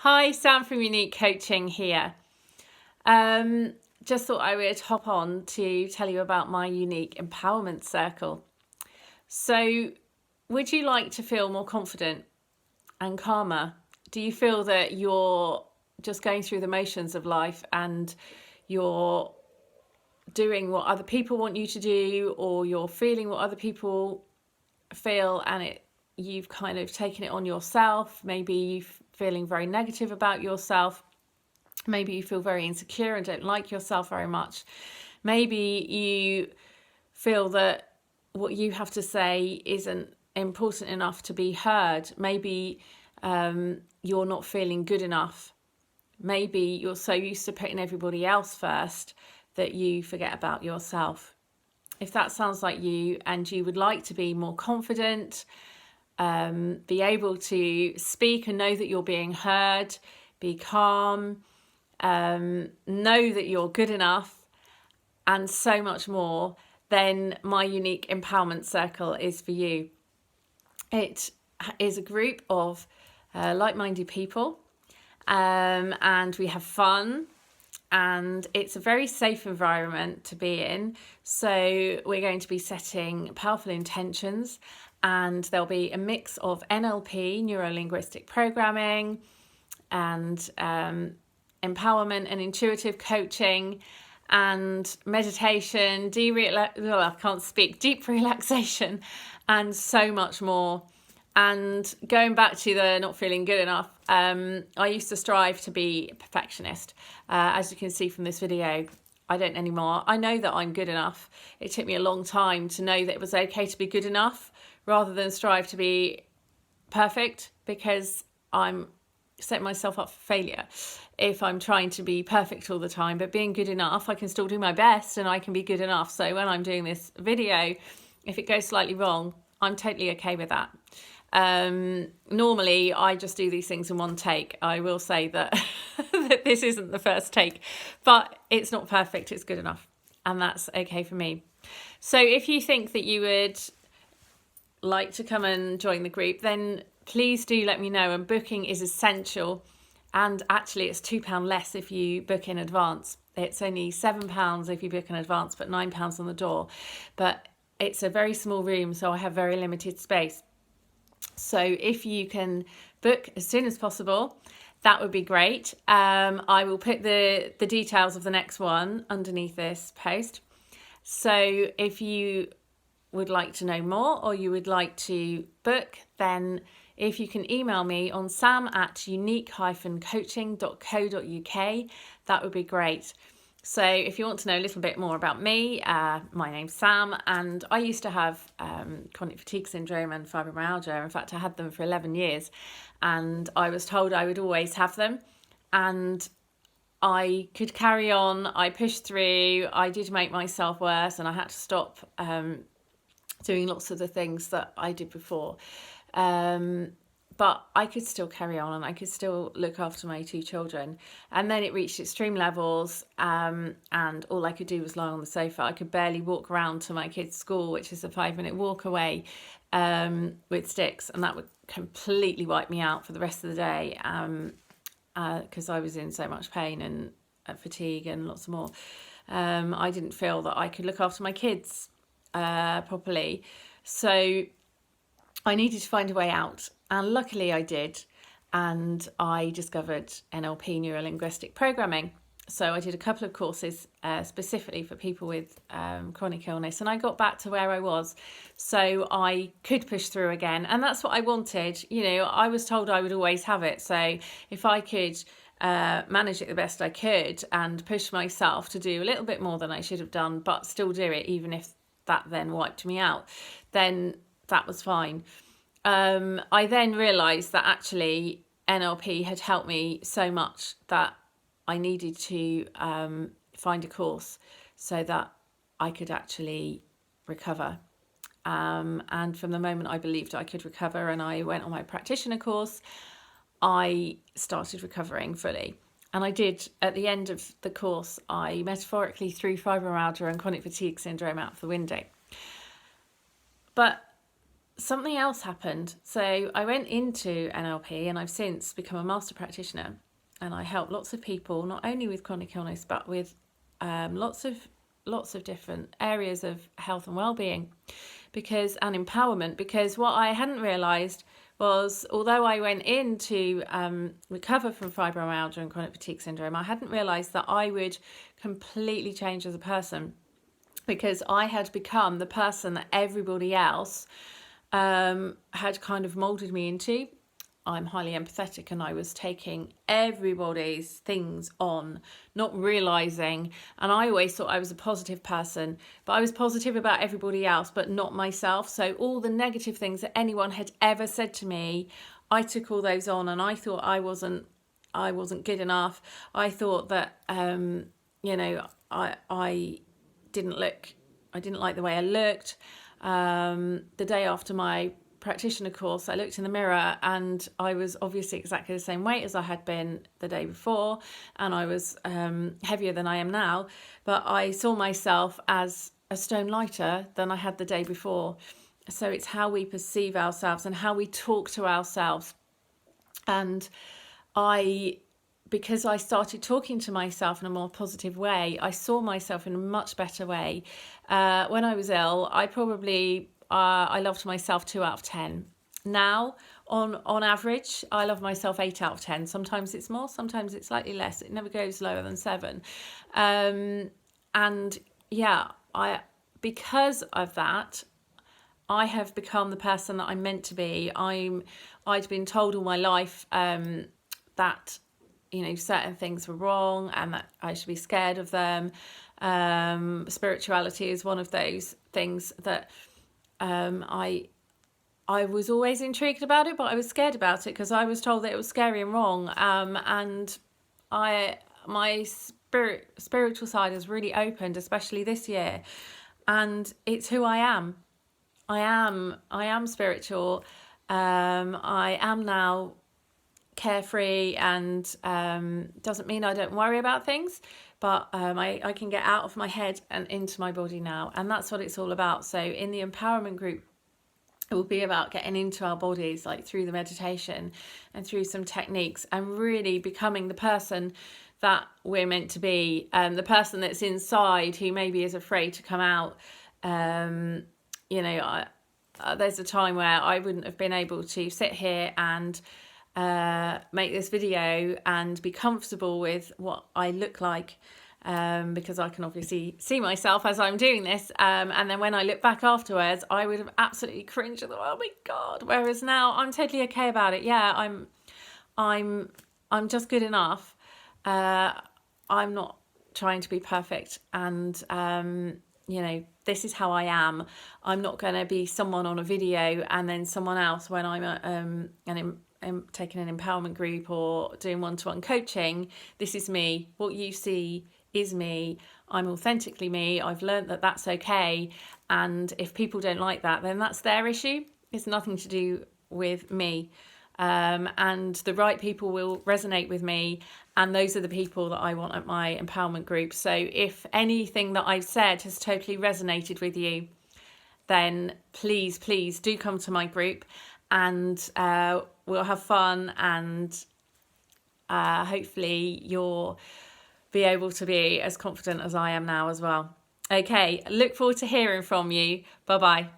Hi, Sam from Unique Coaching here. Just thought I would hop on to tell you about my Unique Empowerment Circle. So, would you like to feel more confident and calmer? Do you feel that you're just going through the motions of life and you're doing what other people want you to do, or you're feeling what other people feel, and you've kind of taken it on yourself? Maybe you're feeling very negative about yourself. Maybe you feel very insecure and don't like yourself very much. Maybe you feel that what you have to say isn't important enough to be heard. Maybe you're not feeling good enough. Maybe you're so used to putting everybody else first that you forget about yourself. If that sounds like you and you would like to be more confident, be able to speak and know that you're being heard, be calm, know that you're good enough, and so much more, then my Unique Empowerment Circle is for you. It is a group of like-minded people, and we have fun, and it's a very safe environment to be in. So we're going to be setting powerful intentions, and there'll be a mix of NLP, neuro-linguistic programming, and empowerment and intuitive coaching and meditation, deep relaxation, and so much more. And going back to the not feeling good enough, I used to strive to be a perfectionist. As you can see from this video, I don't anymore. I know that I'm good enough. It took me a long time to know that it was okay to be good enough rather than strive to be perfect, because I'm set myself up for failure if I'm trying to be perfect all the time. But being good enough, I can still do my best and I can be good enough. So when I'm doing this video, if it goes slightly wrong, I'm totally okay with that. Normally I just do these things in one take. I will say that that this isn't the first take, but it's not perfect, it's good enough, and that's okay for me. So if you think that you would like to come and join the group, then please do let me know. And booking is essential, and actually it's £2 less if you book in advance. It's only £7 if you book in advance, but £9 on the door. But it's a very small room, so I have very limited space. So if you can book as soon as possible, that would be great. I will put the details of the next one underneath this post. So if you would like to know more, or you would like to book, then if you can email me on sam@unique-coaching.co.uk, that would be great. So if you want to know a little bit more about me, my name's Sam, and I used to have chronic fatigue syndrome and fibromyalgia. In fact, I had them for 11 years, and I was told I would always have them, and I could carry on. I pushed through. I did make myself worse, and I had to stop doing lots of the things that I did before. But I could still carry on, and I could still look after my 2 children. And then it reached extreme levels, and all I could do was lie on the sofa. I could barely walk around to my kids' school, which is a 5-minute walk away, with sticks, and that would completely wipe me out for the rest of the day, because I was in so much pain and fatigue and lots more. I didn't feel that I could look after my kids properly. So I needed to find a way out, and luckily I did, and I discovered NLP, neuro-linguistic programming. So I did a couple of courses specifically for people with chronic illness, and I got back to where I was, so I could push through again. And that's what I wanted. You know, I was told I would always have it, so if I could manage it the best I could and push myself to do a little bit more than I should have done, but still do it, even if that then wiped me out, then that was fine. I then realised that actually NLP had helped me so much that I needed to find a course so that I could actually recover. And from the moment I believed I could recover and I went on my practitioner course, I started recovering fully. And I did. At the end of the course, I metaphorically threw fibromyalgia and chronic fatigue syndrome out of the window. But something else happened. So I went into NLP, and I've since become a master practitioner, and I help lots of people, not only with chronic illness, but with lots of different areas of health and well-being and empowerment, because what I hadn't realised was, although I went in to recover from fibromyalgia and chronic fatigue syndrome, I hadn't realised that I would completely change as a person, because I had become the person that everybody else had kind of moulded me into. I'm highly empathetic, and I was taking everybody's things on, not realising, and I always thought I was a positive person, but I was positive about everybody else, but not myself. So all the negative things that anyone had ever said to me, I took all those on, and I thought I wasn't good enough. I thought that, I didn't like the way I looked. The day after my practitioner course, I looked in the mirror, and I was obviously exactly the same weight as I had been the day before, and I was heavier than I am now, but I saw myself as a stone lighter than I had the day before. So it's how we perceive ourselves and how we talk to ourselves. And because I started talking to myself in a more positive way, I saw myself in a much better way. When I was ill, I loved myself 2 out of 10. Now, on average, I love myself 8 out of 10. Sometimes it's more, sometimes it's slightly less. It never goes lower than 7. And yeah, because of that, I have become the person that I'm meant to be. I'd been told all my life that certain things were wrong and that I should be scared of them. Spirituality is one of those things that I was always intrigued about it, but I was scared about it because I was told that it was scary and wrong. And my spiritual side has really opened, especially this year, and it's who I am. I am spiritual. I am now carefree, and doesn't mean I don't worry about things, but I can get out of my head and into my body now, and that's what it's all about. So in the empowerment group, it will be about getting into our bodies, like through the meditation and through some techniques, and really becoming the person that we're meant to be, the person that's inside who maybe is afraid to come out. There's a time where I wouldn't have been able to sit here and make this video and be comfortable with what I look like, because I can obviously see myself as I'm doing this, and then when I look back afterwards, I would have absolutely cringed and thought, oh my god. Whereas now I'm totally okay about it. Yeah, I'm just good enough. I'm not trying to be perfect, and this is how I am. I'm not going to be someone on a video and then someone else when I'm taking an empowerment group or doing one-to-one coaching. This is me. What you see is me. I'm authentically me. I've learned that that's okay. And if people don't like that, then that's their issue. It's nothing to do with me. And the right people will resonate with me. And those are the people that I want at my empowerment group. So if anything that I've said has totally resonated with you, then please do come to my group, and we'll have fun, and hopefully you'll be able to be as confident as I am now as well. Okay, look forward to hearing from you. Bye-bye.